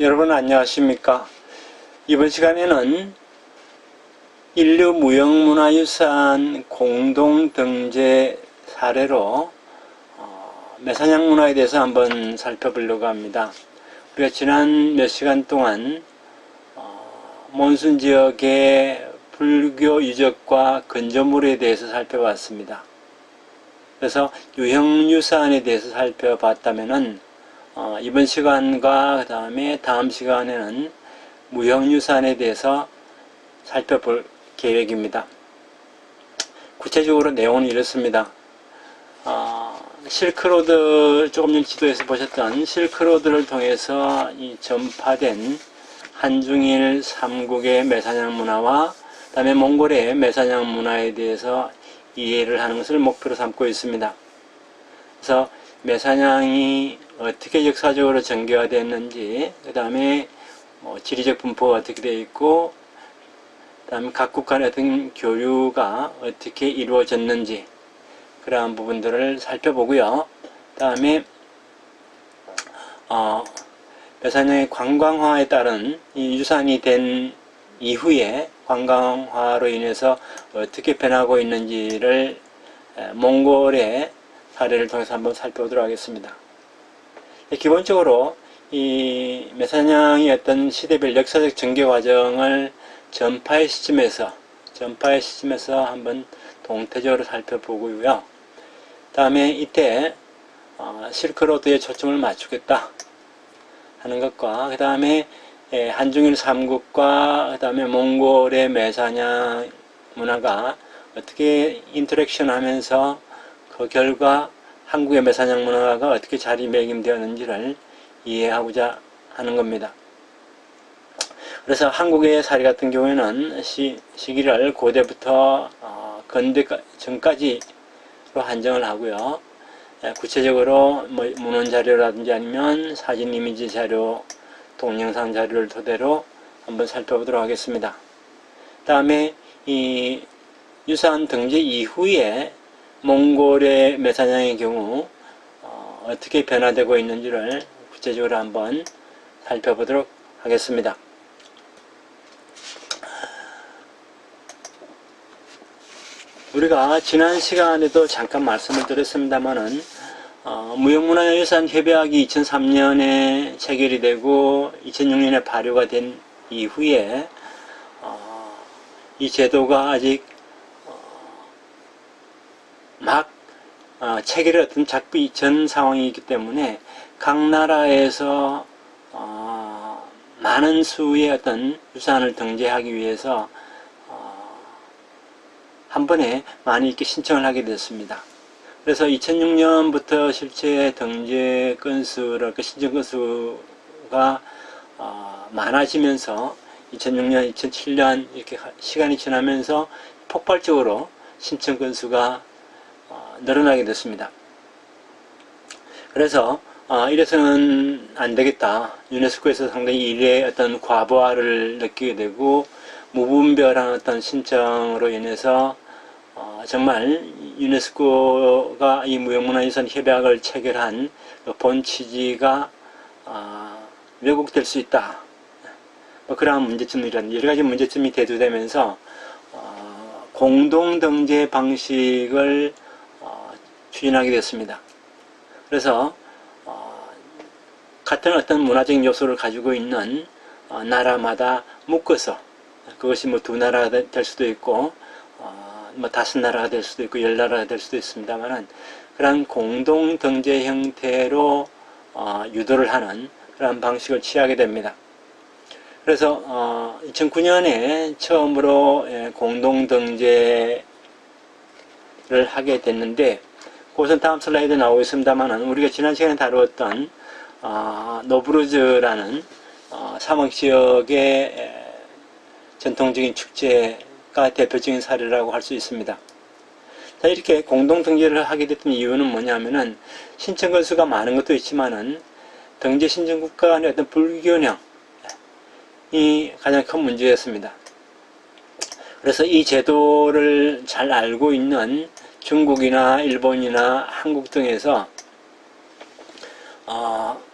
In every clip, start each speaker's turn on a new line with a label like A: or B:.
A: 여러분 안녕하십니까? 이번 시간에는 인류 무형문화유산 공동등재 사례로 매사냥 문화에 대해서 한번 살펴보려고 합니다. 우리가 지난 몇 시간 동안 몬순 지역의 불교 유적과 건조물에 대해서 살펴봤습니다. 그래서 유형유산에 대해서 살펴봤다면은 이번 시간과 그 다음에 다음 시간에는 무형유산에 대해서 살펴볼 계획입니다. 구체적으로 내용은 이렇습니다. 실크로드, 조금 전 지도에서 보셨던 실크로드를 통해서 이 전파된 한중일 삼국의 매사냥 문화와 그 다음에 몽골의 매사냥 문화에 대해서 이해를 하는 것을 목표로 삼고 있습니다. 그래서 매사냥이 어떻게 역사적으로 전개가 됐는지, 그 다음에 지리적 분포가 어떻게 되어 있고, 그 다음에 각국 간의 어떤 교류가 어떻게 이루어졌는지, 그러한 부분들을 살펴보고요. 그 다음에 매사냥의 관광화에 따른 이 유산이 된 이후에 관광화로 인해서 어떻게 변하고 있는지를 몽골의 사례를 통해서 한번 살펴보도록 하겠습니다. 기본적으로 이 매사냥의 어떤 시대별 역사적 전개 과정을 전파의 시점에서 한번 동태적으로 살펴보고요. 다음에 이때 실크로드에 초점을 맞추겠다 하는 것과, 그 다음에 한중일 삼국과 그 다음에 몽골의 매사냥 문화가 어떻게 인터랙션 하면서 그 결과 한국의 매사냥 문화가 어떻게 자리매김되었는지를 이해하고자 하는 겁니다. 그래서 한국의 사례 같은 경우에는 시기를 고대부터 근대 전까지로 한정을 하고요. 구체적으로 문헌 자료라든지 아니면 사진 이미지 자료, 동영상 자료를 토대로 한번 살펴보도록 하겠습니다. 다음에 이 유산 등재 이후에 몽골의 매사냥의 경우 어떻게 변화되고 있는지를 구체적으로 한번 살펴보도록 하겠습니다. 우리가 지난 시간에도 잠깐 말씀을 드렸습니다만은 무형문화유산협약이 2003년에 체결이 되고 2006년에 발효가 된 이후에 이 제도가 아직 막 체결이 어떤 작비 전 상황이기 때문에 각 나라에서 많은 수의 어떤 유산을 등재하기 위해서 한 번에 많이 이렇게 신청을 하게 됐습니다. 그래서 2006년부터 실제 등재 건수랄까 신청 건수가 많아지면서 2006년, 2007년 이렇게 시간이 지나면서 폭발적으로 신청 건수가 늘어나게 됐습니다. 그래서 이래서는 안 되겠다. 유네스코에서 상당히 일의 어떤 과부하를 느끼게 되고 무분별한 어떤 신청으로 인해서 정말 유네스코가 이 무형문화유산 협약을 체결한 본 취지가 왜곡될 수 있다. 그러한 문제점이라는 여러 가지 문제점이 대두되면서 공동등재 방식을 추진하게 됐습니다. 그래서 같은 어떤 문화적인 요소를 가지고 있는 나라마다 묶어서, 그것이 뭐 두 나라가 될 수도 있고 뭐 5나라가 될 수도 있고 10나라가 될 수도 있습니다만은 그런 공동등재 형태로 유도를 하는 그런 방식을 취하게 됩니다. 그래서 2009년에 처음으로 공동등재를 하게 됐는데, 그것은 다음 슬라이드에 나오고 있습니다만은 우리가 지난 시간에 다루었던 노브루즈라는 사막지역의 전통적인 축제가 대표적인 사례라고 할 수 있습니다. 자, 이렇게 공동등재를 하게 됐던 이유는 뭐냐면은 신청 건수가 많은 것도 있지만은 등재 신청국가 간의 어떤 불균형이 가장 큰 문제였습니다. 그래서 이 제도를 잘 알고 있는 중국이나 일본이나 한국 등에서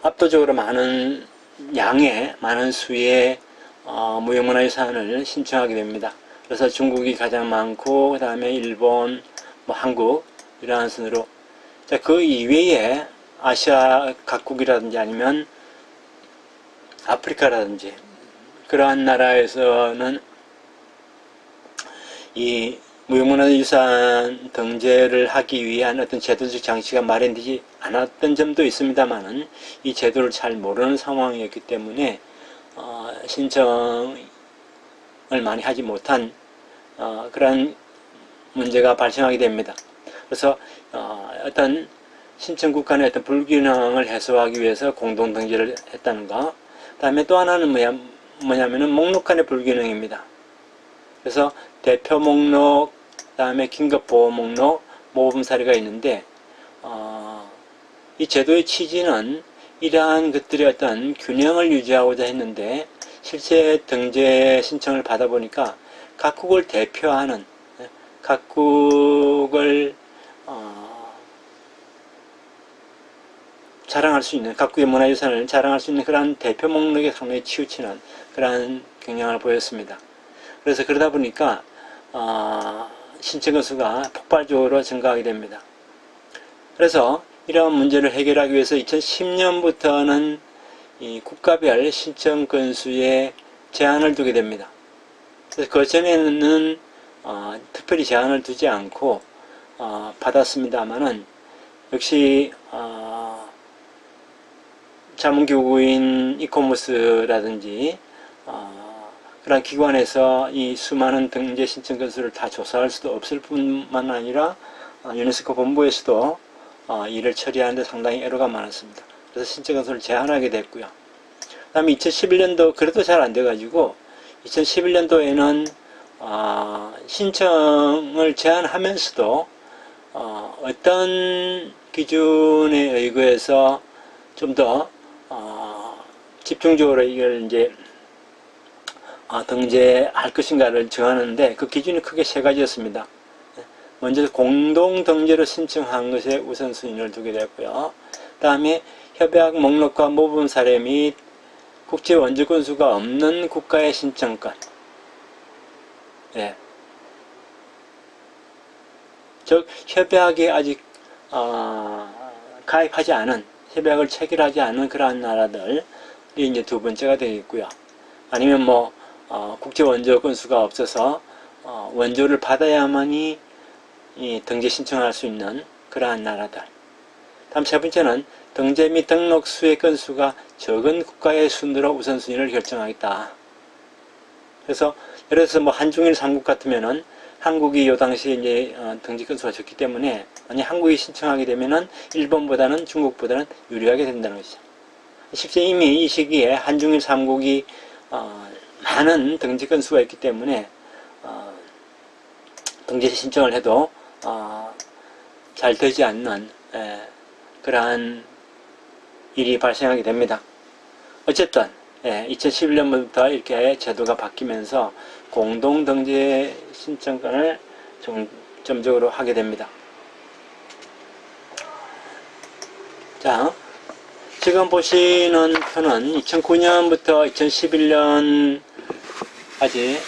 A: 압도적으로 많은 양의 많은 수의 무형문화유산을 신청하게 됩니다. 그래서 중국이 가장 많고 그 다음에 일본, 한국 이러한 순으로 자, 그 이외에 아시아 각국이라든지 아니면 아프리카라든지 그러한 나라에서는 이 무형문화유산 등재를 하기 위한 어떤 제도적 장치가 마련되지 않았던 점도 있습니다만은 이 제도를 잘 모르는 상황이었기 때문에 신청을 많이 하지 못한 그런 문제가 발생하게 됩니다. 그래서 어떤 신청국 간의 어떤 불균형을 해소하기 위해서 공동 등재를 했다는 거. 그 다음에 또 하나는 뭐냐면은 목록 간의 불균형입니다. 그래서 대표 목록, 그 다음에 긴급 보호 목록, 모범 사례가 있는데 이 제도의 취지는 이러한 것들의 어떤 균형을 유지하고자 했는데 실제 등재 신청을 받아보니까 각국을 대표하는 각국을 자랑할 수 있는 각국의 문화유산을 자랑할 수 있는 그러한 대표 목록에 상당히 치우치는 그러한 경향을 보였습니다. 그래서 그러다 보니까 신청 건수가 폭발적으로 증가하게 됩니다. 그래서 이러한 문제를 해결하기 위해서 2010년부터는 이 국가별 신청 건수에 제한을 두게 됩니다. 그래서 그 전에는 특별히 제한을 두지 않고 받았습니다만은 역시 자문교구인 이코머스라든지 그런 기관에서 이 수많은 등재 신청 건수를 다 조사할 수도 없을 뿐만 아니라 유네스코 본부에서도 일을 처리하는데 상당히 애로가 많았습니다. 그래서 신청 건수를 제한하게 됐고요. 그 다음에 2011년도 그래도 잘 안 돼가지고 2011년도에는 신청을 제한하면서도 어떤 기준에 의거해서 좀 더 집중적으로 이걸 이제 등재할 것인가를 정하는데 그 기준이 크게 세 가지였습니다. 먼저 공동 등재로 신청한 것에 우선순위를 두게 되었고요. 그 다음에 협약 목록과 모범 사례 및 국제 원조 건수가 없는 국가의 신청권. 예. 즉 협약에 아직 가입하지 않은 협약을 체결하지 않은 그러한 나라들이 이제 두 번째가 되겠고요. 아니면 국제 원조 건수가 없어서 원조를 받아야만이 등재 신청할 수 있는 그러한 나라들. 다음 세 번째는 등재 및 등록 수의 건수가 적은 국가의 순으로 우선순위를 결정하겠다. 그래서 예를 들어서 한중일 3국 같으면은 한국이 요 당시에 이제 등재 건수가 적기 때문에 만약 한국이 신청하게 되면은 일본보다는 중국보다는 유리하게 된다는 것이죠. 실제 이미 이 시기에 한중일 3국이 많은 등재 건수가 있기 때문에 등재 신청을 해도 잘 되지 않는 그러한 일이 발생하게 됩니다. 어쨌든 2011년부터 이렇게 제도가 바뀌면서 공동 등재 신청권을 점적으로 하게 됩니다. 자, 지금 보시는 표는 2009년부터 2011년까지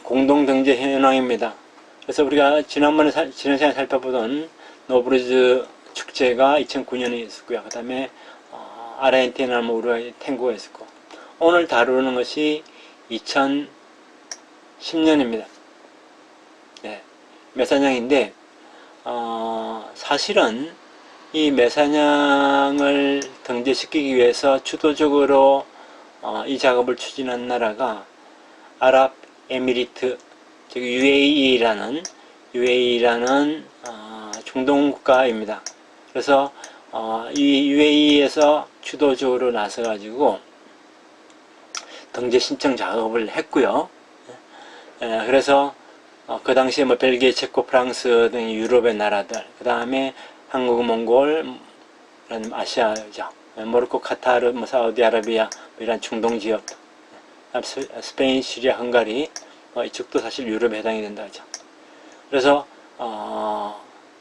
A: 공동 등재 현황입니다. 그래서 우리가 지난 시간에 살펴보던 노브루즈 축제가 2009년에 있었고요. 그 다음에 아르헨티나, 우루과이, 탱고가 있었고, 오늘 다루는 것이 2010년입니다. 네, 매사냥인데 사실은 이 매사냥을 등재시키기 위해서 주도적으로 이 작업을 추진한 나라가 아랍에미리트, 즉 UAE라는 중동 국가입니다. 그래서 이 UAE에서 주도적으로 나서가지고 등재 신청 작업을 했고요. 그래서 그 당시에 벨기에, 체코, 프랑스 등 유럽의 나라들, 그 다음에 한국, 몽골, 아시아죠. 모로코, 카타르, 사우디아라비아 이런 중동 지역, 스페인, 시리아, 헝가리 이쪽도 사실 유럽에 해당이 된다 하죠. 그래서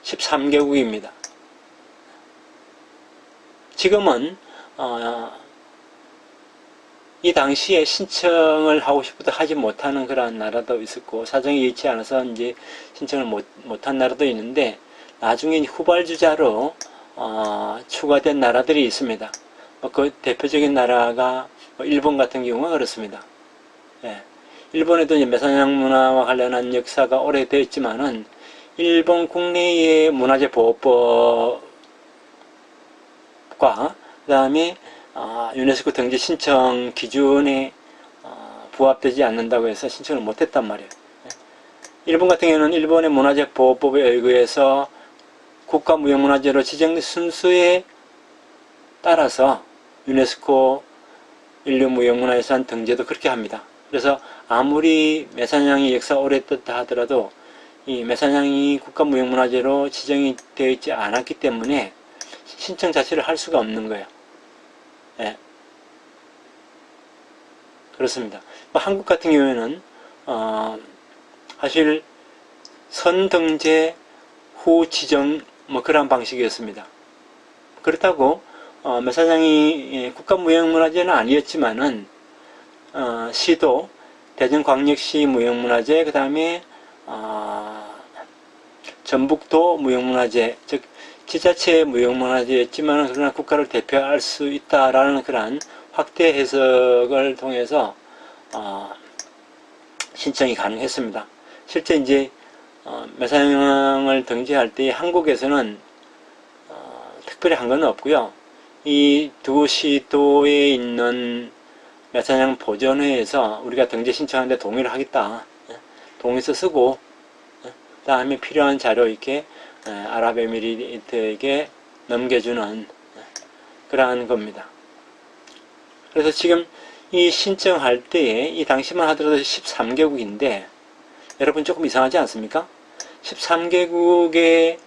A: 13개국입니다. 지금은 이 당시에 신청을 하고 싶어도 하지 못하는 그러한 나라도 있었고, 사정이 여의치 않아서 이제 신청을 못한 나라도 있는데, 나중에 후발주자로 추가된 나라들이 있습니다. 그 대표적인 나라가 일본 같은 경우가 그렇습니다. 예. 일본에도 이제 메사냥 문화와 관련한 역사가 오래되었지만은 일본 국내의 문화재 보호법과 그 다음에 유네스코 등재 신청 기준에 부합되지 않는다고 해서 신청을 못했단 말이에요. 일본 같은 경우는 일본의 문화재 보호법에 의거해서 국가무형문화재로 지정된 순수에 따라서 유네스코 인류무형문화유산 등재도 그렇게 합니다. 그래서 아무리 메사냥이 역사가 오래됐다 하더라도 이 메사냥이 국가무형문화재로 지정이 되어 있지 않았기 때문에 신청 자체를 할 수가 없는 거예요. 예. 그렇습니다. 한국 같은 경우에는 사실 선등재 후 지정 그런 방식이었습니다. 그렇다고 메사냥이 국가무형문화재는 아니었지만은 시도 대전광역시 무형문화재, 그 다음에 전북도 무형문화재, 즉 지자체 무형문화재였지만 그러나 국가를 대표할 수 있다라는 그런 확대 해석을 통해서 신청이 가능했습니다. 실제 이제 메사냥을 등재할 때 한국에서는 특별히 한 건 없고요. 이 두 시도에 있는 메사냥 보존회에서 우리가 등재 신청하는데 동의를 하겠다. 동의서 쓰고 그 다음에 필요한 자료 이렇게 아랍에미리트에게 넘겨주는 그러한 겁니다. 그래서 지금 이 신청할 때에 이 당시만 하더라도 13개국인데 여러분 조금 이상하지 않습니까? 13개국의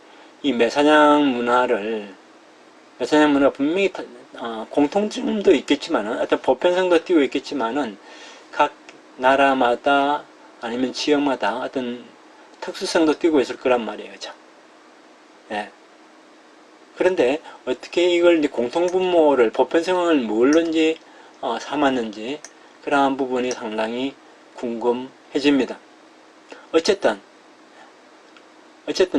A: 이 메사냥 문화 분명히 공통점도 있겠지만은 어떤 보편성도 띄고 있겠지만은 각 나라마다 아니면 지역마다 어떤 특수성도 띄고 있을 거란 말이에요. 그죠? 예. 그런데 어떻게 이걸 공통분모를 보편성을 뭘로인지 삼았는지 그러한 부분이 상당히 궁금해집니다. 어쨌든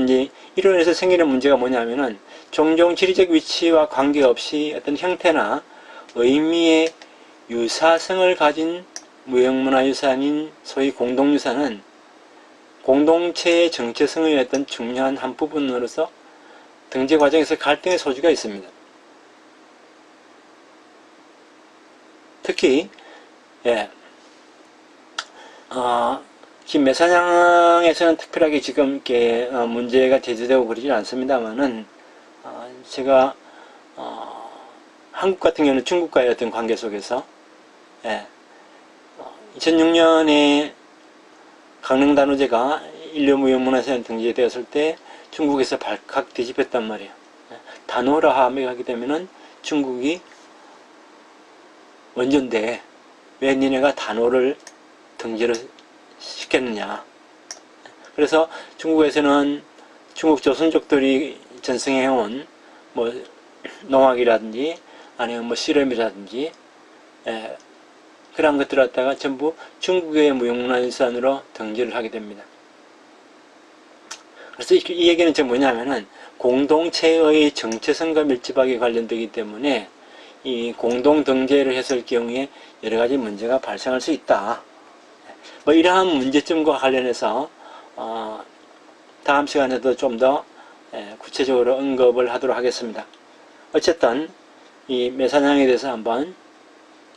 A: 이제 이로 인해서 생기는 문제가 뭐냐면은 종종 지리적 위치와 관계없이 어떤 형태나 의미의 유사성을 가진 무형문화유산인 소위 공동유산은 공동체의 정체성의 어떤 중요한 한 부분으로서 등재 과정에서 갈등의 소지가 있습니다. 특히 지금 메사냥에서는 특별하게 지금 이렇게 문제가 제기되고 그러지 않습니다만은 제가 한국 같은 경우는 중국과의 어떤 관계 속에서 2006년에 강릉단오제가 인류무형문화유산 등재되었을 때 중국에서 발칵 뒤집혔단 말이에요. 단오라함에 하게 되면은 중국이 원조인데 왜 니네가 단오를 등재를 시켰느냐. 그래서 중국에서는 중국 조선족들이 전승해온 농악이라든지 아니면 씨름이라든지 그런 것들을 갖다가 전부 중국의 무형문화유산으로 등재를 하게 됩니다. 그래서 이 얘기는 지금 뭐냐면은 공동체의 정체성과 밀접하게 관련되기 때문에 이 공동 등재를 했을 경우에 여러 가지 문제가 발생할 수 있다. 이러한 문제점과 관련해서 다음 시간에도 좀 더 구체적으로 언급을 하도록 하겠습니다. 어쨌든 이 메사냥에 대해서 한번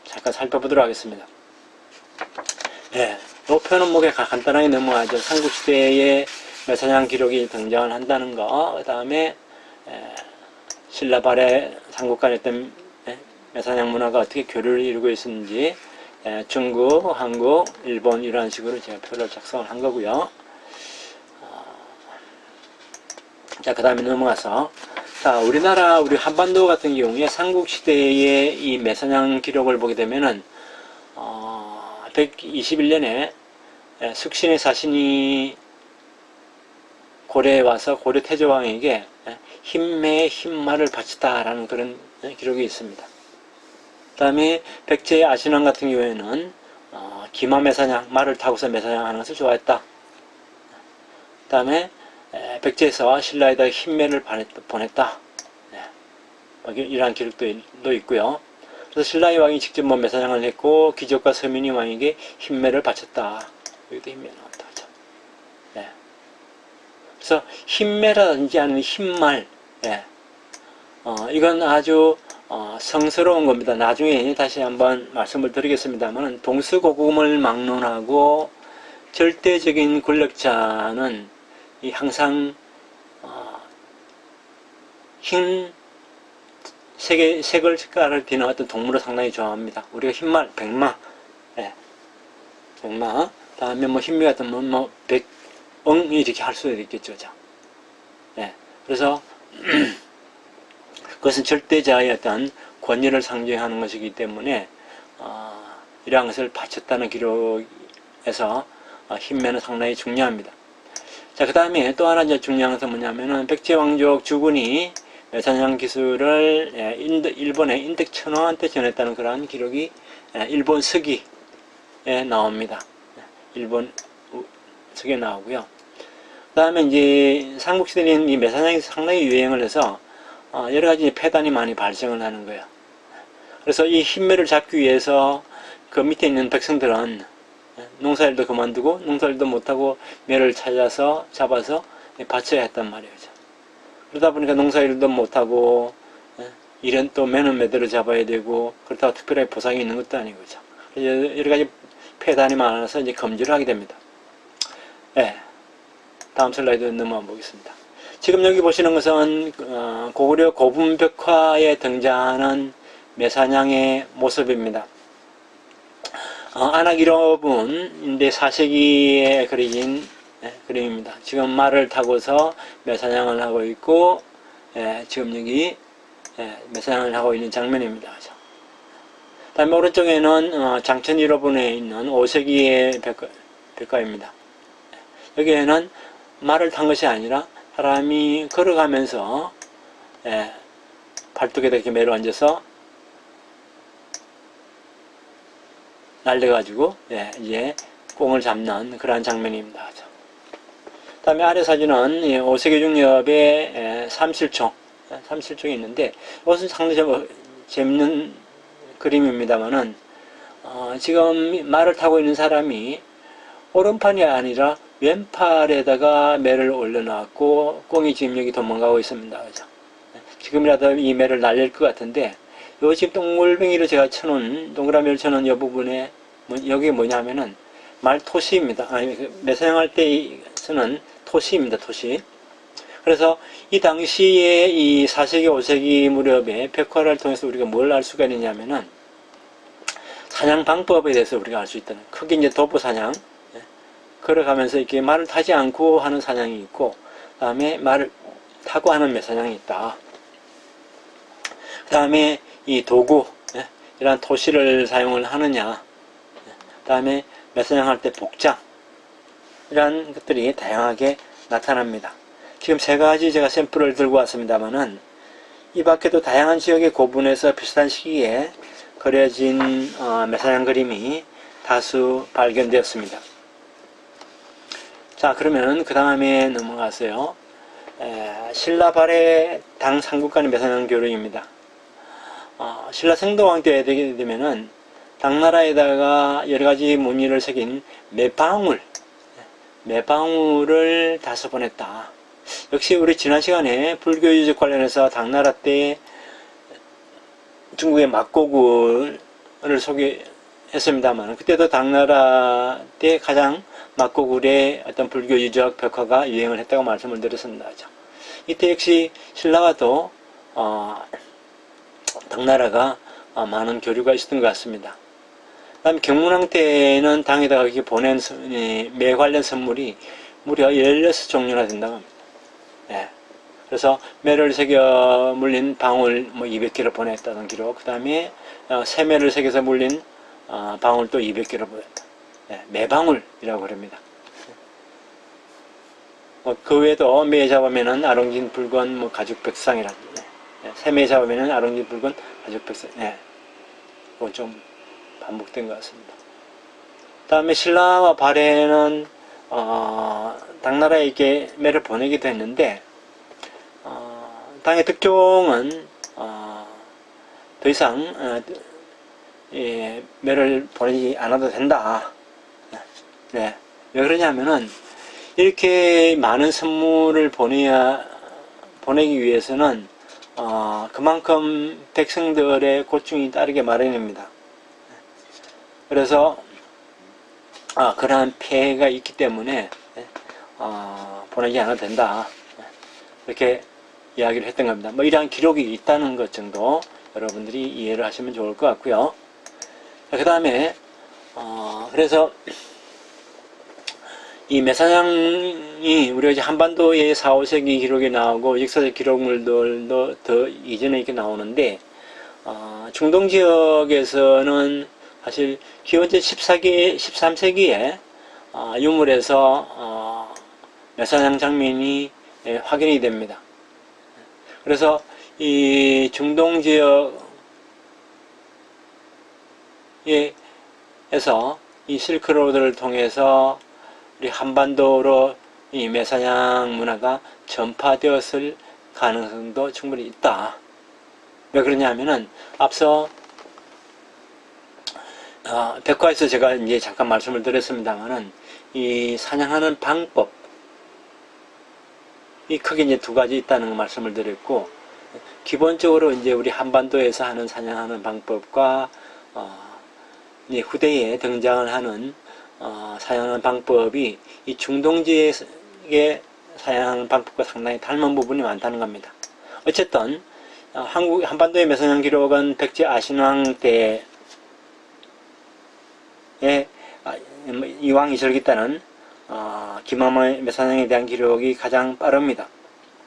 A: 잠깐 살펴보도록 하겠습니다. 목표 논목에 간단하게 넘어가죠. 삼국시대에 메사냥 기록이 등장을 한다는 거, 그 다음에 신라 발해 삼국 간의 어떤 메사냥 문화가 어떻게 교류를 이루고 있었는지 중국, 한국, 일본 이런 식으로 제가 표를 작성을 한 거고요. 자, 그 다음에 넘어가서 자, 우리 한반도 같은 경우에 삼국시대의 이 메사냥 기록을 보게 되면은 121년에 숙신의 사신이 고려에 와서 고려 태조왕에게 힘매에 힘말을 바쳤다라는 그런 기록이 있습니다. 다음에 백제의 아신왕 같은 경우에는 기마 매사냥, 말을 타고서 매사냥하는 것을 좋아했다. 다음에 백제에서 신라에다 흰매를 보냈다. 이러한 기록도 있고요. 그래서 신라의 왕이 직접 매사냥을 했고 귀족과 서민이 왕에게 흰매를 바쳤다. 여기도 흰매 나온다. 그렇죠? 네. 그래서 흰매라든지 아니면 흰말, 이건 아주 성스러운 겁니다. 나중에 다시 한번 말씀을 드리겠습니다만 동서고금을 막론하고 절대적인 권력자는 항상 흰 색깔을 띠는 어떤 동물을 상당히 좋아합니다. 우리가 흰말, 백마, 백마, 다음에 흰미 같은 백엉 이렇게 할 수도 있겠죠. 그래서 그것은 절대자의 어떤 권위를 상징하는 것이기 때문에 이러한 것을 바쳤다는 기록에서 흰매는 상당히 중요합니다. 자, 그 다음에 또 하나 이제 중요한 것은 뭐냐면은 백제왕족 주군이 매사냥 기술을 일본의 인덕천황한테 전했다는 그러한 기록이 일본 서기에 나옵니다. 일본 서기에 나오고요. 그 다음에 이제 삼국시대는 이 매사냥이 상당히 유행을 해서 여러 가지 폐단이 많이 발생을 하는 거예요. 그래서 이 흰매를 잡기 위해서 그 밑에 있는 백성들은 농사일도 그만두고 농사일도 못하고 매를 잡아서 바쳐야 했단 말이죠. 그러다 보니까 농사일도 못하고 일은 또 매는 매대로 잡아야 되고 그렇다고 특별하게 보상이 있는 것도 아니고 여러 가지 폐단이 많아서 이제 금지를 하게 됩니다. 다음 슬라이드 넘어가 보겠습니다. 지금 여기 보시는 것은 고구려 고분벽화에 등장하는 매사냥의 모습입니다. 안악일업은인데 4세기에 그려진 그림입니다. 지금 말을 타고서 매사냥을 하고 있고 지금 여기 매사냥을 하고 있는 장면입니다. 다음에 오른쪽에는 장천일업원에 있는 5세기의 벽화입니다. 여기에는 말을 탄 것이 아니라 사람이 걸어가면서 팔뚝에다 이렇게 매를 얹어서 날려가지고 이제 꽁을 잡는 그러한 장면입니다. 다음에 아래 사진은 5세기 중엽의 삼실총이 있는데 이것은 상당히 재밌는 그림입니다만은 지금 말을 타고 있는 사람이 오른팔이 아니라 왼팔에다가 매를 올려놨고 꽁이 지금 여기 도망가고 있습니다. 그죠? 지금이라도 이 매를 날릴 것 같은데 요 지금 동글뱅이로 제가 쳐놓은 동그라미를 쳐놓은 이 부분에 여기 뭐냐면은 말토시입니다. 매사냥할 때 쓰는 토시입니다. 토시. 그래서 이 당시에 이 4세기 5세기 무렵에 벽화를 통해서 우리가 뭘 알 수가 있느냐면은 사냥 방법에 대해서 우리가 알 수 있다는, 크게 이제 도보 사냥, 걸어가면서 이렇게 말을 타지 않고 하는 사냥이 있고, 그 다음에 말을 타고 하는 매사냥이 있다. 그 다음에 이 도구, 이러한 토시를 사용을 하느냐, 그 다음에 매사냥할 때 복장, 이러한 것들이 다양하게 나타납니다. 지금 세 가지 제가 샘플을 들고 왔습니다만은 이 밖에도 다양한 지역의 고분에서 비슷한 시기에 그려진 매사냥 그림이 다수 발견되었습니다. 자, 그러면 그 다음에 넘어가서요. 신라 발해 당 삼국간의 매사냥 교류입니다. 신라 성도왕 때 되게 되면은 당나라에다가 여러 가지 무늬를 새긴 매방울을 다섯 번 했다. 역시 우리 지난 시간에 불교 유적 관련해서 당나라 때 중국의 막고구를 소개했습니다만 그때도 당나라 때 가장 막고굴의 어떤 불교 유적 벽화가 유행을 했다고 말씀을 드렸습니다. 이때 역시 신라와도 당나라가 많은 교류가 있었던 것 같습니다. 그 다음에 경문왕 때는 당에다가 이렇게 보낸 매 관련 선물이 무려 16종류나 된다고 합니다. 그래서 매를 새겨 물린 방울 200개를 보냈다는 기록, 그 다음에 새매를 새겨서 물린 방울 또 200개를 보냈다. 매방울이라고 그럽니다. 그 외에도 매 잡으면은 아롱진 붉은 가죽백상이라든지, 새매 잡으면은 아롱진 붉은 가죽백상, 그건 좀 반복된 것 같습니다. 다음에 신라와 발해는 당나라에게 매를 보내기도 했는데 당의 득종은 더 이상 매를 보내지 않아도 된다. 네. 왜 그러냐면은 이렇게 많은 선물을 보내기 위해서는 그만큼 백성들의 고충이 따르게 마련입니다. 그래서 그러한 폐해가 있기 때문에 보내지 않아도 된다. 이렇게 이야기를 했던 겁니다. 뭐 이러한 기록이 있다는 것 정도 여러분들이 이해를 하시면 좋을 것 같고요. 그 다음에 그래서 이 매사냥이 우리가 이제 한반도의 4, 5세기 기록이 나오고 역사적 기록물들도 더 이전에 이렇게 나오는데 중동 지역에서는 사실 기원전 13세기에 유물에서 매사냥 장면이 확인이 됩니다. 그래서 이 중동 지역에서 이 실크로드를 통해서 우리 한반도로 이 매사냥 문화가 전파되었을 가능성도 충분히 있다. 왜 그러냐 하면은 앞서 백과에서 제가 이제 잠깐 말씀을 드렸습니다만은 이 사냥하는 방법 이 크게 이제 두 가지 있다는 말씀을 드렸고, 기본적으로 이제 우리 한반도에서 하는 사냥하는 방법과 이제 후대에 등장을 하는 사냥하는 방법이 이 중동 지역의 사냥하는 방법과 상당히 닮은 부분이 많다는 겁니다. 어쨌든 한반도의 매사냥 기록은 백제 아신왕 때에 이왕이 절기다는 김암의 매사냥에 대한 기록이 가장 빠릅니다.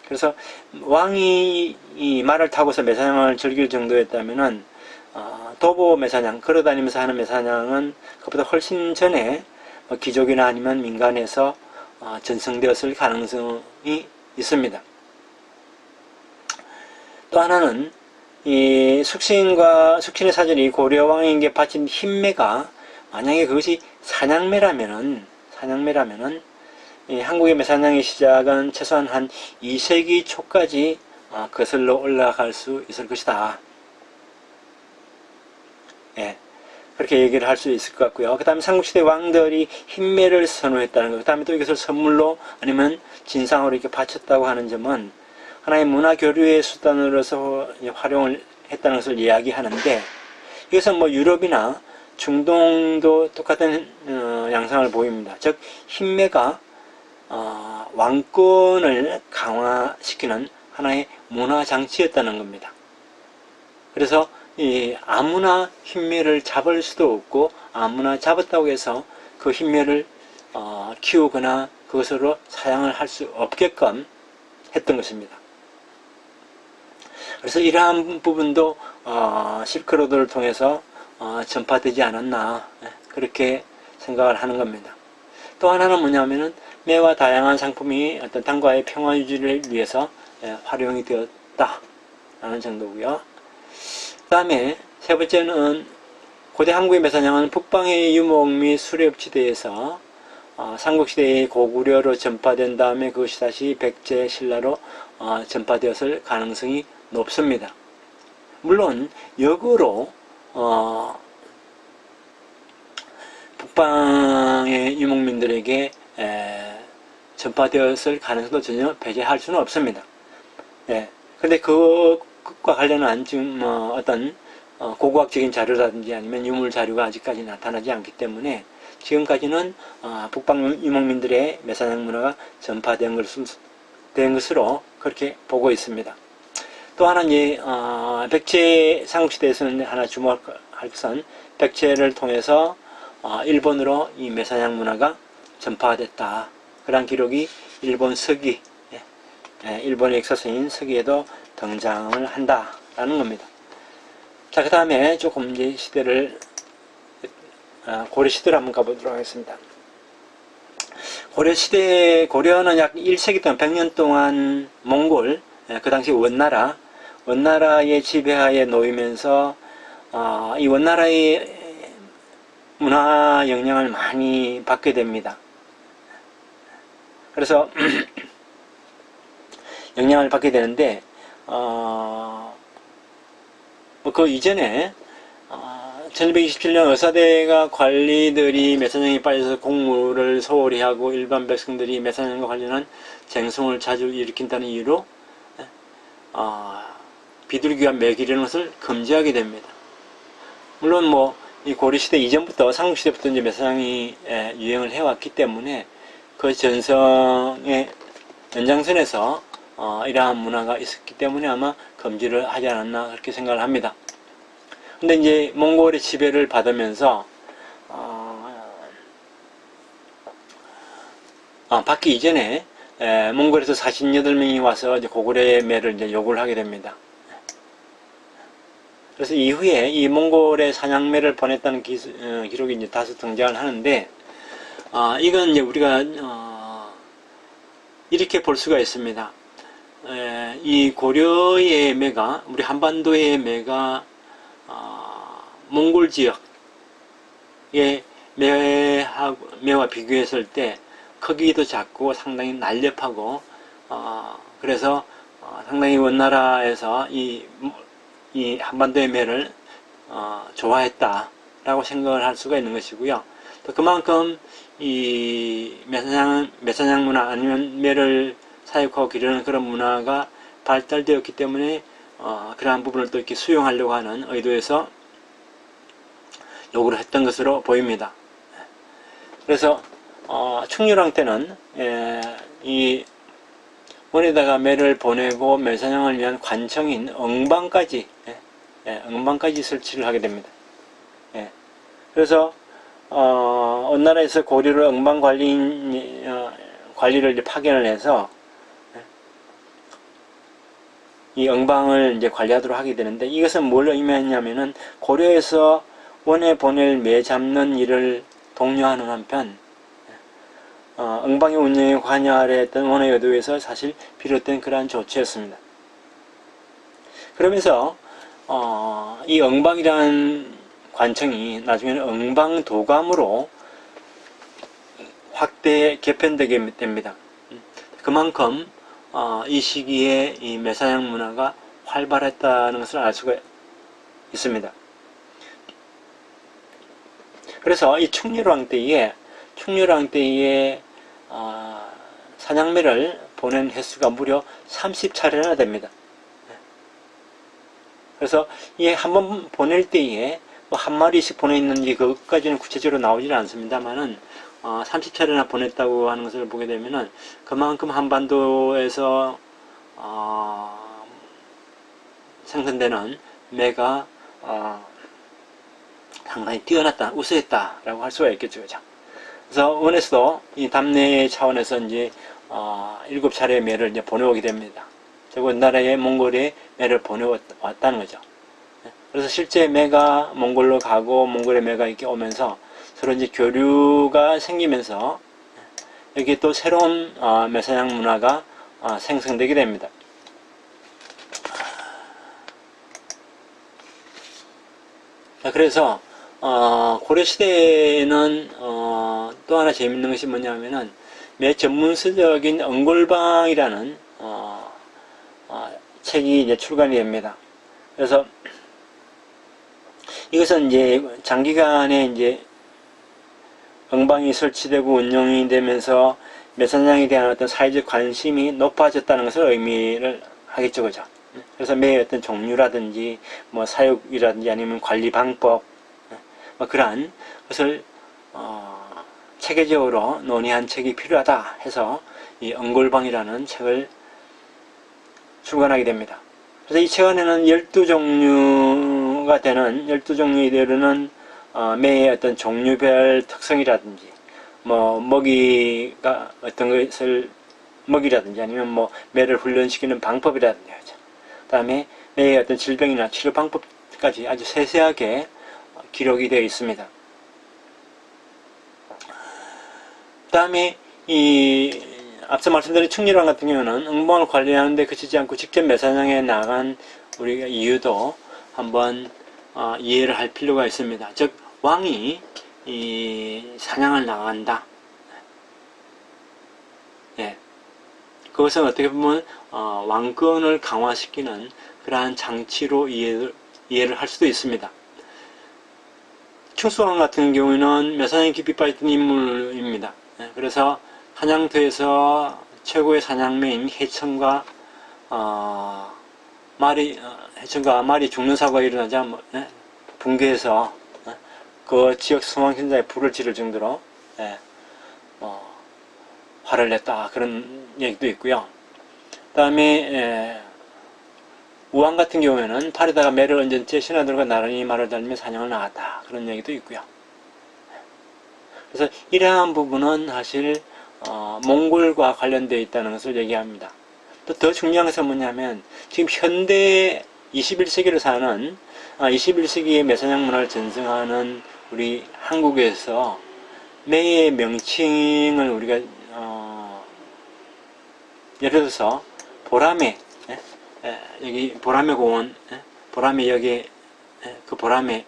A: 그래서 왕이 이 말을 타고서 매사냥을 즐길 정도였다면은 도보 매사냥, 걸어다니면서 하는 매사냥은 그보다 훨씬 전에 귀족이나 아니면 민간에서 전승되었을 가능성이 있습니다. 또 하나는 이 숙신의 사절이 고려 왕에게 바친 흰매가 만약에 그것이 사냥매라면은 한국의 매사냥의 시작은 최소한 한 2세기 초까지 거슬러 올라갈 수 있을 것이다. 예, 그렇게 얘기를 할 수 있을 것 같고요. 그 다음에 삼국시대 왕들이 흰매를 선호했다는 것, 그 다음에 또 이것을 선물로 아니면 진상으로 이렇게 바쳤다고 하는 점은 하나의 문화 교류의 수단으로서 활용을 했다는 것을 이야기하는데, 이것은 뭐 유럽이나 중동도 똑같은 양상을 보입니다. 즉 흰매가 왕권을 강화시키는 하나의 문화 장치였다는 겁니다. 그래서 아무나 흰매를 잡을 수도 없고 아무나 잡았다고 해서 그 흰매를 키우거나 그것으로 사냥을 할 수 없게끔 했던 것입니다. 그래서 이러한 부분도 실크로드를 통해서 전파되지 않았나 그렇게 생각을 하는 겁니다. 또 하나는 뭐냐면은 매와 다양한 상품이 어떤 당과의 평화 유지를 위해서 활용이 되었다라는 정도고요. 그 다음에 세 번째는 고대 한국의 매사냥은 북방의 유목 및 수렵지대에서 삼국시대의 고구려로 전파된 다음에 그것이 다시 백제, 신라로 전파되었을 가능성이 높습니다. 물론 역으로 북방의 유목민들에게 전파되었을 가능성도 전혀 배제할 수는 없습니다. 그런데 그것과 관련한 지금 어떤 고고학적인 자료라든지 아니면 유물 자료가 아직까지 나타나지 않기 때문에 지금까지는 북방 유목민들의 매사냥 문화가 전파된 것으로 그렇게 보고 있습니다. 또 하나는 백제 삼국시대에서는 하나 주목할 것은 백제를 통해서 일본으로 이 매사냥 문화가 전파됐다. 그런 기록이 일본 서기, 일본의 역사서인 서기에도 등장을 한다라는 겁니다. 자, 그 다음에 조금 이제 시대를 고려 시대로 한번 가보도록 하겠습니다. 고려는 약 1세기 동안 100년 동안 몽골, 그 당시 원나라의 지배하에 놓이면서 이 원나라의 문화 영향을 많이 받게 됩니다. 그래서 영향을 받게 되는데 그 이전에 1227년 의사대가 관리들이 매사냥에 빠져서 공무를 소홀히 하고 일반 백성들이 매사냥과 관련한 쟁송을 자주 일으킨다는 이유로 비둘기와 매기라는 것을 금지하게 됩니다. 물론 뭐 이 고려시대 이전부터 삼국시대부터 이제 매사냥이 유행을 해왔기 때문에 그 전성의 연장선에서 이러한 문화가 있었기 때문에 아마 금지를 하지 않았나 그렇게 생각을 합니다. 근데 이제 몽골의 지배를 받으면서 받기 이전에 몽골에서 48명이 와서 이제 고구려의 매를 이제 요구를 하게 됩니다. 그래서 이후에 이 몽골의 사냥매를 보냈다는 기록이 이제 다수 등장을 하는데 이건 이제 우리가 이렇게 볼 수가 있습니다. 이 고려의 매가 우리 한반도의 매가 몽골 지역의 매와 비교했을 때 크기도 작고 상당히 날렵하고 그래서 상당히 원나라에서 이 한반도의 매를 좋아했다라고 생각을 할 수가 있는 것이고요. 또 그만큼 이 매사냥 문화 아니면 매를 사육하고 기르는 그런 문화가 발달되었기 때문에 그러한 부분을 또 이렇게 수용하려고 하는 의도에서 요구를 했던 것으로 보입니다. 그래서 충렬왕 때는 이 원에다가 매를 보내고 매사냥을 위한 관청인 응방까지 설치를 하게 됩니다. 그래서 원나라에서 고려를 응방 관리를 이제 파견을 해서 이 응방을 이제 관리하도록 하게 되는데 이것은 뭘 의미하냐면은 고려에서 원에 보낼 매 잡는 일을 독려하는 한편 응방의 운영에 관여하려 했던 원의 의도에서 사실 비롯된 그러한 조치였습니다. 그러면서 이 응방이라는 관청이 나중에는 응방도감으로 확대 개편되게 됩니다. 그만큼 이 시기에 이 매사냥 문화가 활발했다는 것을 알 수가 있습니다. 그래서 이 충렬왕 때에 사냥매를 보낸 횟수가 무려 30차례나 됩니다. 그래서 이 한번 보낼 때에 뭐 한 마리씩 보냈는지 그것까지는 구체적으로 나오지는 않습니다만은 30차례나 보냈다고 하는 것을 보게 되면은 그만큼 한반도에서 생성되는 매가 상당히 뛰어났다, 우수했다라고 할 수가 있겠죠. 그죠? 그래서 원에서도 이 답례 차원에서 이제 7차례의 매를 이제 보내오게 됩니다. 즉 원나라의 몽골에 매를 보내왔다는 거죠. 그래서 실제 매가 몽골로 가고 몽골의 매가 이렇게 오면서 서로 이제 교류가 생기면서 여기에 또 새로운 매사냥 문화가 생성되게 됩니다. 그래서 고려시대에는 또 하나 재밌는 것이 뭐냐면은 매 전문서적인 응골방이라는 책이 이제 출간이 됩니다. 그래서 이것은 이제 장기간에 이제 응방이 설치되고 운영이 되면서 매사냥에 대한 어떤 사회적 관심이 높아졌다는 것을 의미를 하겠죠, 그죠? 그래서 매의 어떤 종류라든지 뭐 사육이라든지 아니면 관리 방법 뭐 그러한 것을 체계적으로 논의한 책이 필요하다 해서 이 응골방이라는 책을 출간하게 됩니다. 그래서 이 책 안에는 12종류가 되는 12종류에 이르는 매의 어떤 종류별 특성이라든지 뭐 먹이가 어떤 것을 먹이라든지 아니면 뭐 매를 훈련시키는 방법이라든지 그 다음에 매의 어떤 질병이나 치료 방법까지 아주 세세하게 기록이 되어 있습니다. 그 다음에 이 앞서 말씀드린 충렬왕 같은 경우는 응방을 관리하는데 그치지 않고 직접 매사냥에 나간 우리가 이유도 한번 이해를 할 필요가 있습니다. 즉 왕이 이 사냥을 나간다. 예. 그것은 어떻게 보면 왕권을 강화시키는 그러한 장치로 이해를 할 수도 있습니다. 충수왕 같은 경우에는 매사냥에 깊이 빠졌던 인물입니다. 예. 그래서 사냥터에서 최고의 사냥매인 해천과 해천과 말이 죽는 사고가 일어나자 붕괴해서 그 지역 수왕신자에 불을 지를 정도로 화를 냈다, 그런 얘기도 있고요. 그 다음에 우왕 같은 경우에는 팔에다가 매를 얹은 채 신하들과 나란히 말을 달리며 사냥을 나갔다, 그런 얘기도 있고요. 그래서 이러한 부분은 사실 몽골과 관련되어 있다는 것을 얘기합니다. 또 더 중요한 것은 뭐냐면 지금 현대 21세기를 사는 21세기의 매사냥 문화를 전승하는 우리 한국에서 매의 명칭을 우리가 예를 들어서 보라매, 여기 보라매 공원, 보라매 역에 그 보라매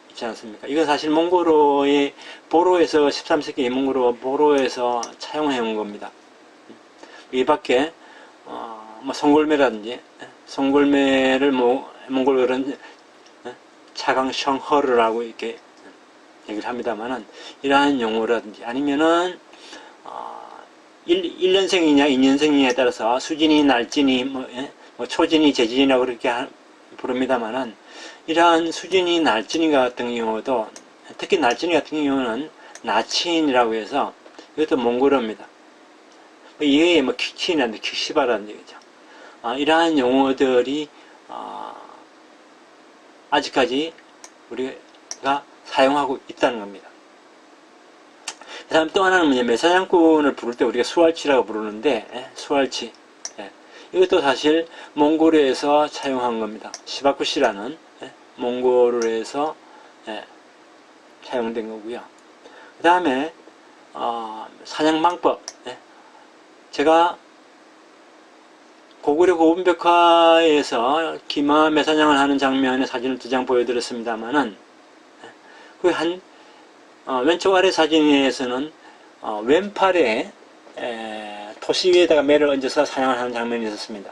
A: 있지 않습니까? 이건 사실 몽고로의 보로에서 13세기 몽고로 보로에서 차용해 온 겁니다. 이 밖에 뭐 송골매라든지 송골매를 몽골어는 차강성허르라고 이렇게 얘기를 합니다만은, 이러한 용어라든지 아니면은 1년생이냐 2년생이냐에 따라서 수진이 날진이 뭐 초진이 재진이라고 그렇게 부릅니다만은, 이러한 수진이 날진이 같은 경우도, 특히 날진이 같은 경우는 나친이라고 해서 이것도 몽골어입니다. 이외에 뭐 퀴친이라든지 퀴시바라든지 그죠. 이러한 용어들이 아직까지 우리가 사용하고 있다는 겁니다. 그 다음 또 하나는 뭐냐면 매사냥꾼을 부를 때 우리가 수알치라고 부르는데, 수알치, 이것도 사실 몽골어에서 차용한 겁니다. 시바쿠시라는 몽골어에서 사용된 거고요. 그 다음에 사냥방법, 제가 고구려 고분벽화에서 기마 매사냥을 하는 장면의 사진을 2장 보여드렸습니다만은, 그 왼쪽 아래 사진에서는 왼팔에 토시 위에다가 매를 얹어서 사냥을 하는 장면이 있었습니다.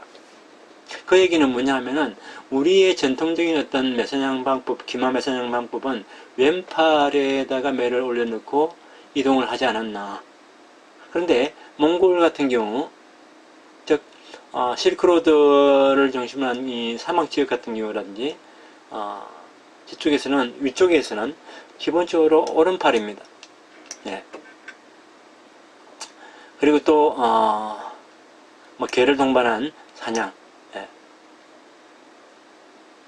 A: 그 얘기는 뭐냐 하면은, 우리의 전통적인 어떤 매사냥 방법, 기마 매사냥 방법은 왼팔에다가 매를 올려놓고 이동을 하지 않았나. 그런데 몽골 같은 경우, 즉 실크로드를 중심으로 한 이 사막지역 같은 경우라든지 위쪽에서는 기본적으로 오른팔입니다. 예. 그리고 또 뭐 개를 동반한 사냥. 예.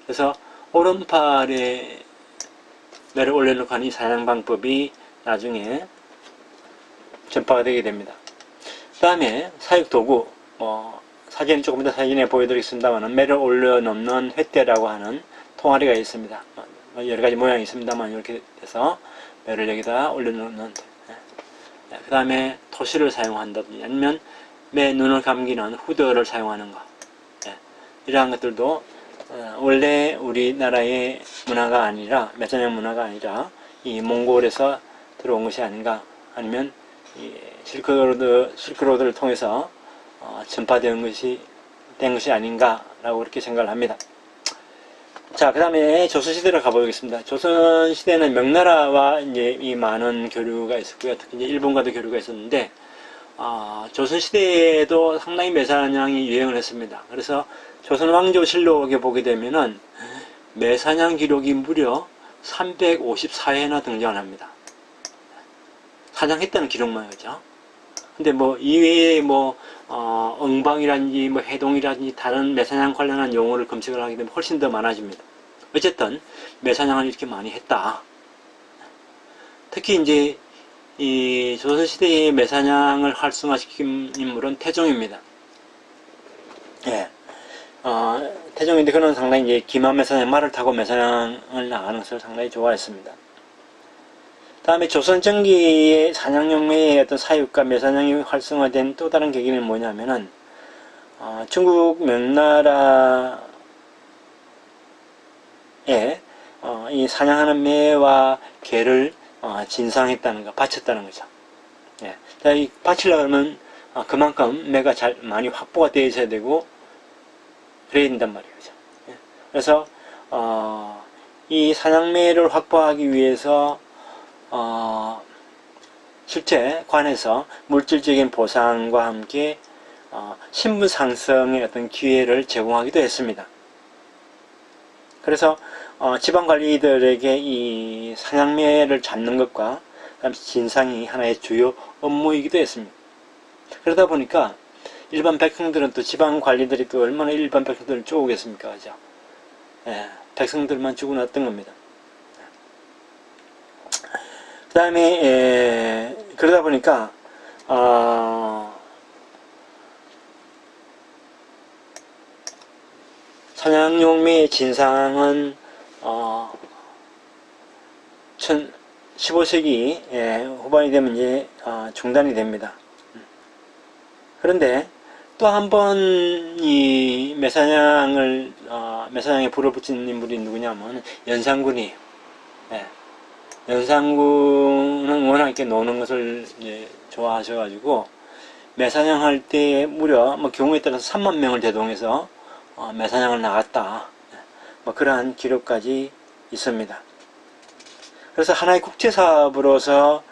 A: 그래서 오른팔에 매를 올려놓고 하는 이 사냥 방법이 나중에 전파가 되게 됩니다. 그 다음에 사육 도구, 사진이 조금 더 사진에 보여드리겠습니다만, 매를 올려놓는 횃대라고 하는 통아리가 있습니다. 여러 가지 모양이 있습니다만, 이렇게 해서 매를 여기다 올려놓는, 그 다음에 토시를 사용한다든지, 아니면 매 눈을 감기는 후드를 사용하는 것, 이러한 것들도 원래 우리나라의 문화가 아니라, 매사냥 문화가 아니라 이 몽골에서 들어온 것이 아닌가, 아니면 이 실크로드를 통해서 전파된 것이 아닌가라고 그렇게 생각을 합니다. 자, 그 다음에 조선시대로 가보겠습니다. 조선시대는 명나라와 이제 이 많은 교류가 있었고요. 특히 이제 일본과도 교류가 있었는데, 조선시대에도 상당히 매사냥이 유행을 했습니다. 그래서 조선왕조실록에 보게 되면은 매사냥 기록이 무려 354회나 등장을 합니다. 사냥했다는 기록만, 그죠? 근데 뭐 이외에 엉방이라든지 해동이라든지 다른 매사냥 관련한 용어를 검색을 하게 되면 훨씬 더 많아집니다. 어쨌든 매사냥을 이렇게 많이 했다. 특히 이제 이 조선시대의 매사냥을 활성화시킨 인물은 태종입니다. 예. 태종인데 그는 상당히 이제 기마 매사냥, 말을 타고 매사냥을 나가는 것을 상당히 좋아했습니다. 다음에 조선 전기의 사냥용매의 어떤 사육과 매사냥이 활성화된 또 다른 계기는 뭐냐면은, 중국 명나라에 이 사냥하는 매와 개를 진상했다는 거, 바쳤다는 거죠. 예. 자, 이 바치려면 그만큼 매가 많이 확보가 되어 있어야 되고 그래야 된단 말이에요. 그죠? 예. 그래서 이 사냥매를 확보하기 위해서 실제 관에서 물질적인 보상과 함께 신분 상승의 어떤 기회를 제공하기도 했습니다. 그래서 지방관리들에게 이 사냥매를 잡는 것과 진상이 하나의 주요 업무이기도 했습니다. 그러다 보니까 일반 백성들은 또 지방관리들이 또 얼마나 일반 백성들을 쪼우겠습니까? 그죠? 예, 백성들만 죽어놨던 겁니다. 그 다음에 그러다 보니까 사냥용매의 진상은 15세기 후반이 되면 이제 중단이 됩니다. 그런데 또 한 번 이 매사냥에 불을 붙인 인물이 누구냐면 연산군이에요. 예. 연산군은 워낙 이렇게 노는 것을 좋아하셔가지고 매사냥할 때 무려 경우에 따라서 3만 명을 대동해서 매사냥을 나갔다. 뭐 그러한 기록까지 있습니다. 그래서 하나의 국제사업으로서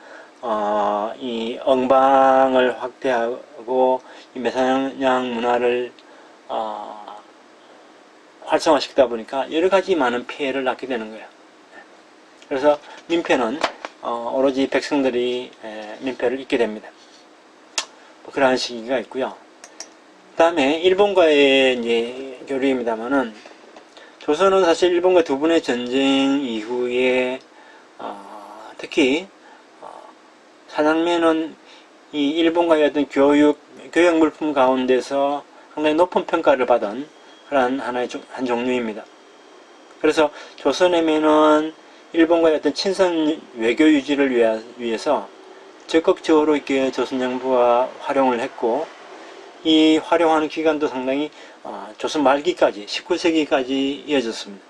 A: 이 엉방을 확대하고 이 매사냥 문화를 활성화시키다 보니까 여러 가지 많은 피해를 낳게 되는 거예요. 그래서 민폐는 오로지 백성들이 민폐를 입게 됩니다. 뭐 그러한 시기가 있고요. 그 다음에 일본과의 이제 교류입니다만은 조선은 사실 일본과 두 번의 전쟁 이후에 특히 사냥매는 이 일본과의 어떤 교육 물품 가운데서 상당히 높은 평가를 받은 그런 하나의 한 종류입니다. 그래서 조선의 매는 일본과의 어떤 친선 외교 유지를 위해서 적극적으로 이렇게 조선 정부가 활용을 했고, 이 활용하는 기간도 상당히 조선 말기까지 19세기까지 이어졌습니다.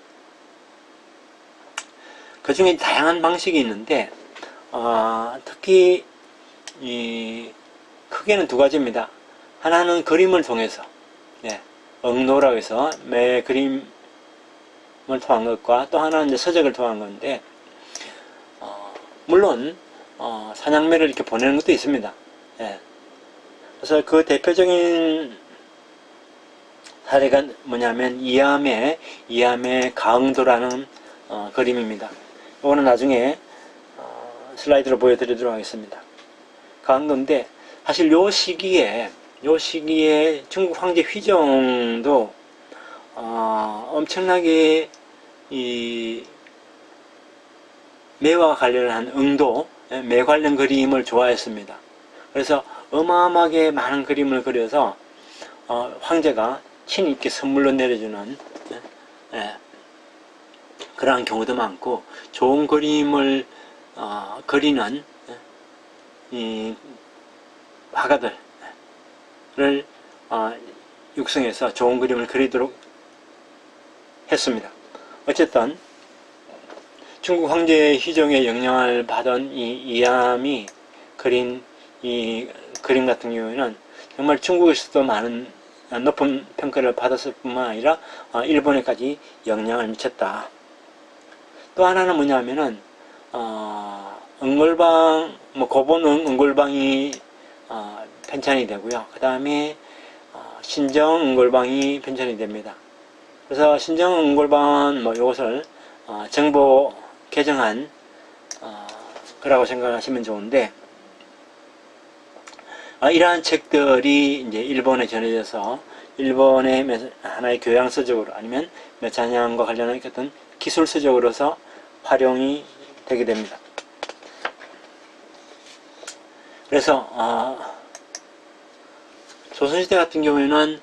A: 그 중에 다양한 방식이 있는데 특히 크게는 두 가지입니다. 하나는 그림을 통해서 엉노라고 해서 매 그림을 통한 것과, 또 하나는 이제 서적을 통한 건데 물론 사냥매를 이렇게 보내는 것도 있습니다. 그래서 그 대표적인 사례가 뭐냐면 이암의 가응도라는 그림입니다. 이거는 나중에 슬라이드로 보여드리도록 하겠습니다. 가응도인데 사실 요 시기에 중국 황제 휘종도 엄청나게 이 매와 관련한 응도, 매 관련 그림을 좋아했습니다. 그래서 어마어마하게 많은 그림을 그려서 황제가 친히 이렇게 선물로 내려주는 그러한 경우도 많고, 좋은 그림을 그리는 이 화가들을 육성해서 좋은 그림을 그리도록 했습니다. 어쨌든 중국 황제 휘종의 영향을 받은 이 이암이 그린 이 그림 같은 경우에는 정말 중국에서도 많은 높은 평가를 받았을 뿐만 아니라 일본에까지 영향을 미쳤다. 또 하나는 뭐냐면은 응골방, 고본 응골방이 편찬이 되고요. 그 다음에 신정 응골방이 편찬이 됩니다. 그래서 신정 응골방은 이것을 정보 개정한 거라고 생각하시면 좋은데, 이러한 책들이 이제 일본에 전해져서 일본의 하나의 교양서적으로 아니면 매사냥과 관련한 어떤 기술서적으로서 활용이 되게 됩니다. 그래서 조선시대 같은 경우에는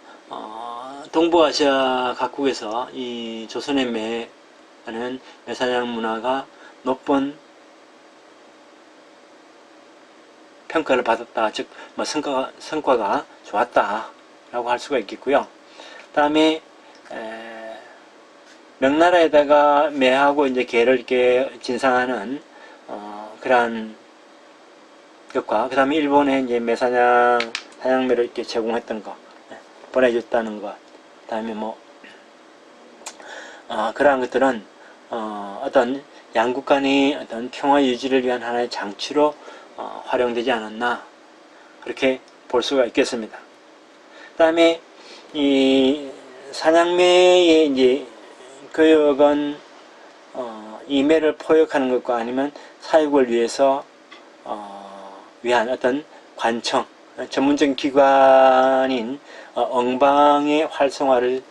A: 동부아시아 각국에서 이 조선의 매하는 매사냥 문화가 높은 평가를 받았다, 즉 성과가 좋았다 라고 할 수가 있겠고요. 그 다음에 명나라에다가 매하고 이제 개를 이렇게 진상하는 그러한 것과, 그 다음에 일본에 이제 매사냥 사냥매를 이렇게 제공했던 거, 보내줬다는 것, 그 다음에 뭐 그러한 것들은 어떤 양국 간의 어떤 평화 유지를 위한 하나의 장치로 활용되지 않았나, 그렇게 볼 수가 있겠습니다. 그 다음에 이 사냥매의 이제 교역은 이 매를 포획하는 것과 아니면 사육을 위해서 위한 어떤 관청, 전문적인 기관인 엉방의 활성화를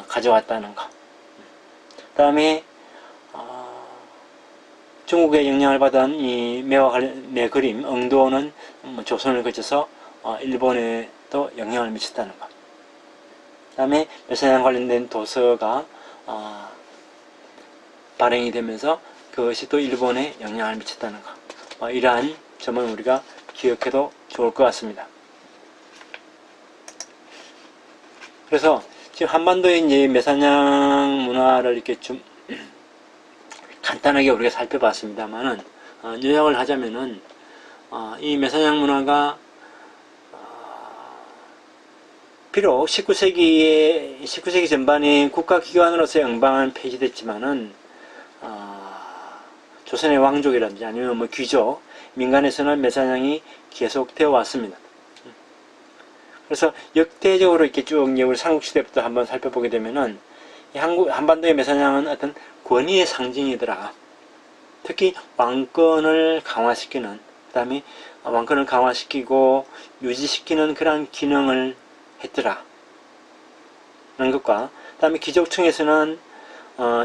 A: 가져왔다는 것. 그 다음에 중국의 영향을 받은 이 매와 관련 매 그림, 응도는 조선을 거쳐서 일본에도 영향을 미쳤다는 것. 그 다음에 매사냥 관련된 도서가 발행이 되면서 그것이 또 일본에 영향을 미쳤다는 것. 이러한 점은 우리가 기억해도 좋을 것 같습니다. 그래서 지금 한반도의 이제 매사냥 문화를 이렇게 좀 간단하게 우리가 살펴봤습니다만은, 요약을 하자면은, 이 매사냥 문화가, 비록 19세기 전반에 국가기관으로서의 영방은 폐지됐지만은, 조선의 왕족이라든지 아니면 뭐 귀족, 민간에서는 매사냥이 계속되어 왔습니다. 그래서 역대적으로 이렇게 쭉 우리 삼국시대부터 한번 살펴보게 되면은, 한반도의 매사냥은 어떤 권위의 상징이더라. 특히 왕권을 강화시키는, 그 다음에 왕권을 강화시키고 유지시키는 그러한 기능을 했더라. 라는 것과, 그 다음에 귀족층에서는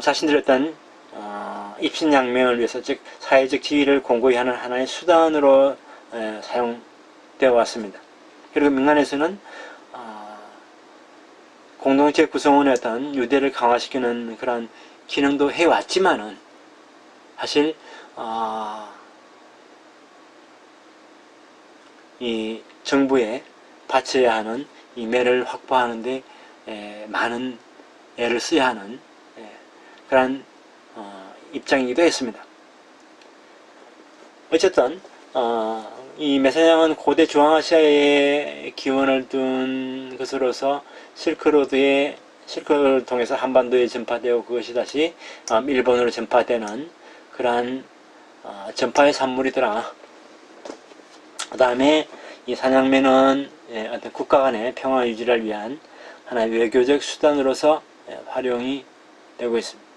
A: 자신들의 어떤 입신양명을 위해서, 즉 사회적 지위를 공고히 하는 하나의 수단으로 사용되어 왔습니다. 그리고 민간에서는 공동체 구성원의 어떤 유대를 강화시키는 그런 기능도 해왔지만은, 사실 이 정부에 바쳐야 하는 이 매를 확보하는데 많은 애를 써야 하는 그런 입장이기도 했습니다. 어쨌든 이 매사냥은 고대 중앙아시아에 기원을 둔 것으로서 실크로드를 통해서 한반도에 전파되고, 그것이 다시 일본으로 전파되는 그러한 전파의 산물이더라. 그 다음에 이 사냥매는 어떤 국가 간의 평화 유지를 위한 하나의 외교적 수단으로서 활용이 되고 있습니다.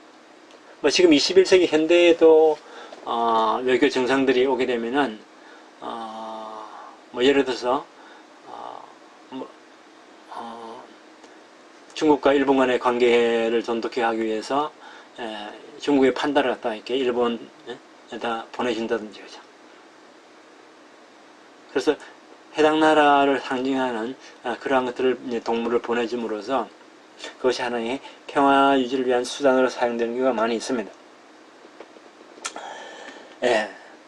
A: 뭐 지금 21세기 현대에도 외교 정상들이 오게 되면은 뭐 예를 들어서 중국과 일본 간의 관계를 돈독히 하기 위해서 중국의 판다를 갖다 이렇게 일본에다 보내준다든지, 그죠. 그래서 해당 나라를 상징하는 그러한 것들을, 동물을 보내줌으로써 그것이 하나의 평화 유지를 위한 수단으로 사용되는 경우가 많이 있습니다.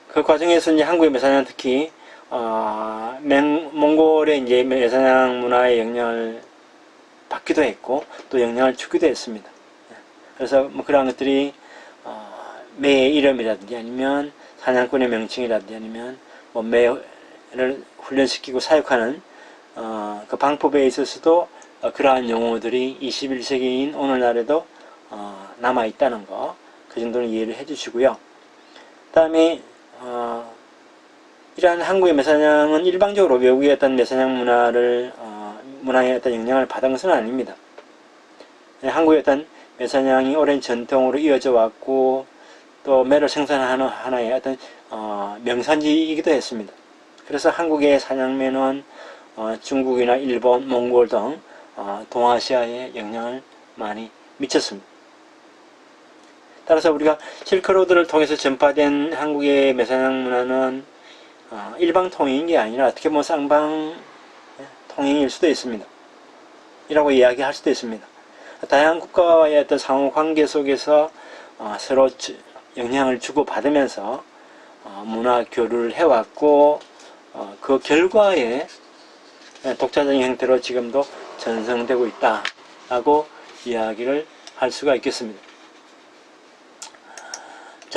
A: 그 과정에서 이제 한국의 매사냥, 특히 몽골의 이제 매사냥 문화의 영향을 받기도 했고 또 영향을 주기도 했습니다. 그래서 뭐 그런 것들이 매의 이름이라든지 아니면 사냥꾼의 명칭이라든지 아니면 뭐 매를 훈련시키고 사육하는 그 방법에 있어서도 그러한 용어들이 21세기인 오늘날에도 남아 있다는 거, 그 정도는 이해를 해주시고요. 그 다음에 이러한 한국의 매사냥은 일방적으로 외국의 어떤 매사냥 문화의 어떤 영향을 받은 것은 아닙니다. 한국의 어떤 매사냥이 오랜 전통으로 이어져 왔고 또 매를 생산하는 하나의 어떤 명산지이기도 했습니다. 그래서 한국의 사냥매는 중국이나 일본, 몽골 등 동아시아에 영향을 많이 미쳤습니다. 따라서 우리가 실크로드를 통해서 전파된 한국의 매사냥 문화는 일방통행인 게 아니라 어떻게 보면 쌍방통행일 수도 있습니다. 이라고 이야기할 수도 있습니다. 다양한 국가와의 어떤 상호관계 속에서 서로 영향을 주고받으면서 문화 교류를 해왔고 그 결과에 독자적인 형태로 지금도 전승되고 있다라고 이야기를 할 수가 있겠습니다.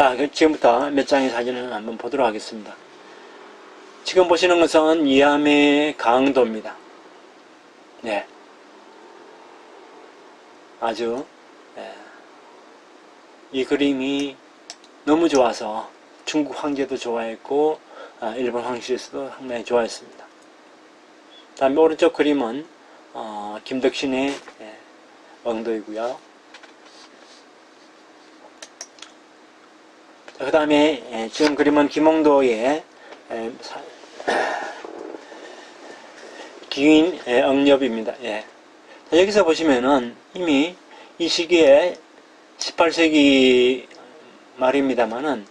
A: 자, 지금부터 몇 장의 사진을 한번 보도록 하겠습니다. 지금 보시는 것은 이암의 강도입니다. 네. 아주, 이 그림이 너무 좋아서 중국 황제도 좋아했고, 일본 황실에서도 상당히 좋아했습니다. 다음에 오른쪽 그림은, 김덕신의 엉도이고요. 그 다음에 지금 그림은 김홍도의 기인 억렵입니다. 예. 여기서 보시면은 이미 이 시기에 18세기 말입니다만은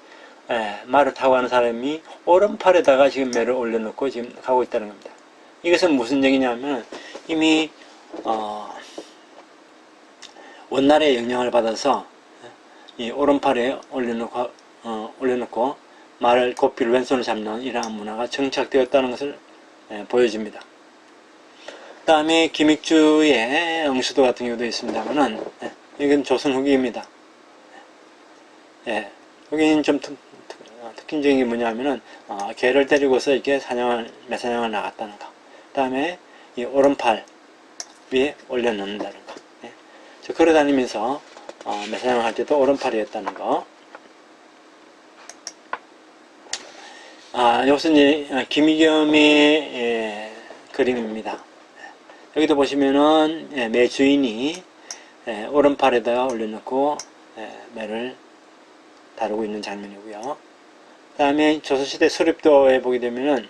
A: 말을 타고 가는 사람이 오른팔에다가 지금 매를 올려놓고 지금 가고 있다는 겁니다. 이것은 무슨 얘기냐면 이미 원나라의 영향을 받아서 이 오른팔에 올려놓고 말을 고삐를 왼손을 잡는 이러한 문화가 정착되었다는 것을 보여줍니다. 그 다음에 김익주의 응수도 같은 경우도 있습니다만은 이건 조선 후기입니다. 여기는 좀 특징적인 게 뭐냐면은 개를 데리고서 이렇게 매사냥을 나갔다는 거. 그 다음에 이 오른팔 위에 올려놓는다는 거. 저 걸어다니면서 매사냥을 할 때도 오른팔이었다는 거. 이것은 이제 김의겸의 그림입니다. 여기도 보시면은 매 주인이 오른팔에다가 올려놓고 매를 다루고 있는 장면이고요. 그 다음에 조선시대 서립도에 보게 되면은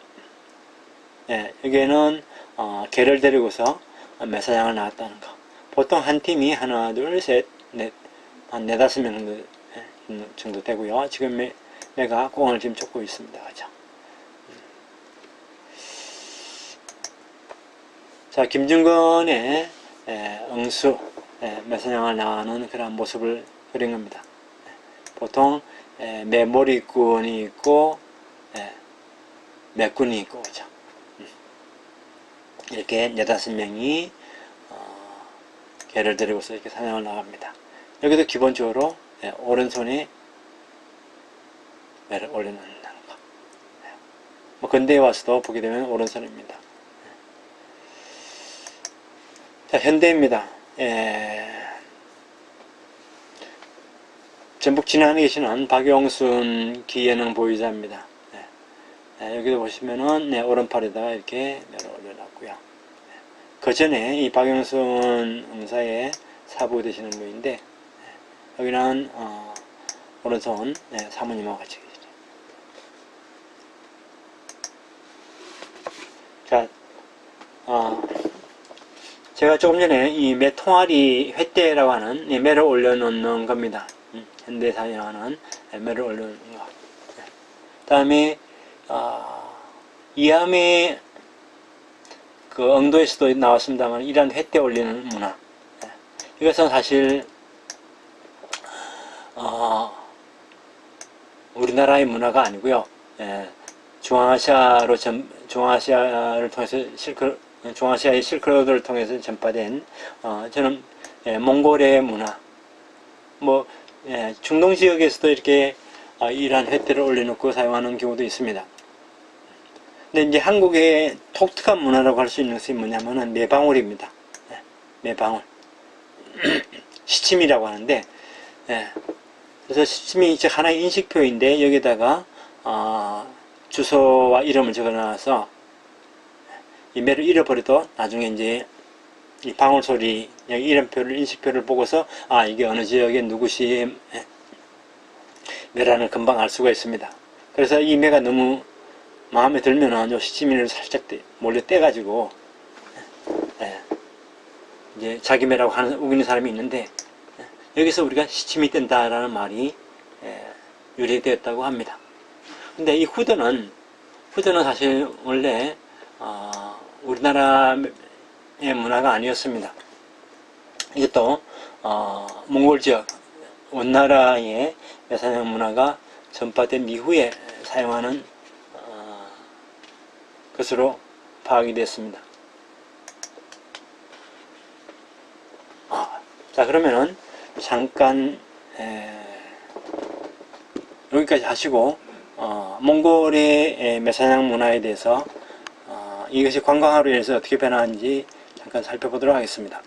A: 여기에는 개를 데리고서 매사냥을 나갔다는 거. 보통 한 팀이 하나, 둘, 셋, 넷, 한 네다섯 명 정도 되고요. 지금 매가 꽁을 지금 쫓고 있습니다. 그죠? 자, 김중건의 응수, 매사냥을 나가는 그런 모습을 그린 겁니다. 보통 매몰이꾼이 있고 매꾼이 있고 그죠? 이렇게 네다섯 명이 개를 데리고서 이렇게 사냥을 나갑니다. 여기도 기본적으로 오른손에 매를 올려놓는다는 거. 뭐 근대에 와서도 보게 되면 오른손입니다. 자, 현대입니다. 전북 진안에 계시는 박용순 기예능 보유자입니다. 여기도 보시면은 오른팔에다가 이렇게 매를 올려놨고요. 그 전에 이 박용순 응사의 사부 되시는 분인데 여기는 오른손 사모님하고 같이 계시죠. 자, 제가 조금 전에 이 매 통아리 횟대라고 하는 이 매를 올려놓는 겁니다. 현대 사용하는 매를 올려놓는 거. 다음에 이암의 그 엉도에서도 나왔습니다만 이런 횟대 올리는 문화. 이것은 사실 우리나라의 문화가 아니고요. 중앙아시아를 통해서 중앙아시아의 실크로드를 통해서 전파된 저는 몽골의 문화, 중동 지역에서도 이렇게 이러한 횟대를 올려놓고 사용하는 경우도 있습니다. 근데 이제 한국의 독특한 문화라고 할 수 있는 것이 뭐냐면은 매방울입니다. 매방울. 시침이라고 하는데, 그래서 시침이 이제 하나의 인식표인데 여기다가 주소와 이름을 적어놔서 이 매를 잃어버려도 나중에 이제 이 방울 소리, 여기 이름표를, 인식표를 보고서 이게 어느 지역에 누구시 매라는 금방 알 수가 있습니다. 그래서 이 매가 너무 마음에 들면은 요 시치미를 살짝 몰래 떼가지고 이제 자기 매라고 하는 우기는 사람이 있는데 여기서 우리가 시치미 뗀다라는 말이 유래되었다고 합니다. 근데 이 후드는 사실 원래 우리나라의 문화가 아니었습니다. 이것도 몽골 지역 원나라의 매사냥 문화가 전파된 이후에 사용하는 것으로 파악이 됐습니다. 자, 그러면은 잠깐 여기까지 하시고 몽골의 매사냥 문화에 대해서 이것이 관광화로 인해서 어떻게 변화하는지 잠깐 살펴보도록 하겠습니다.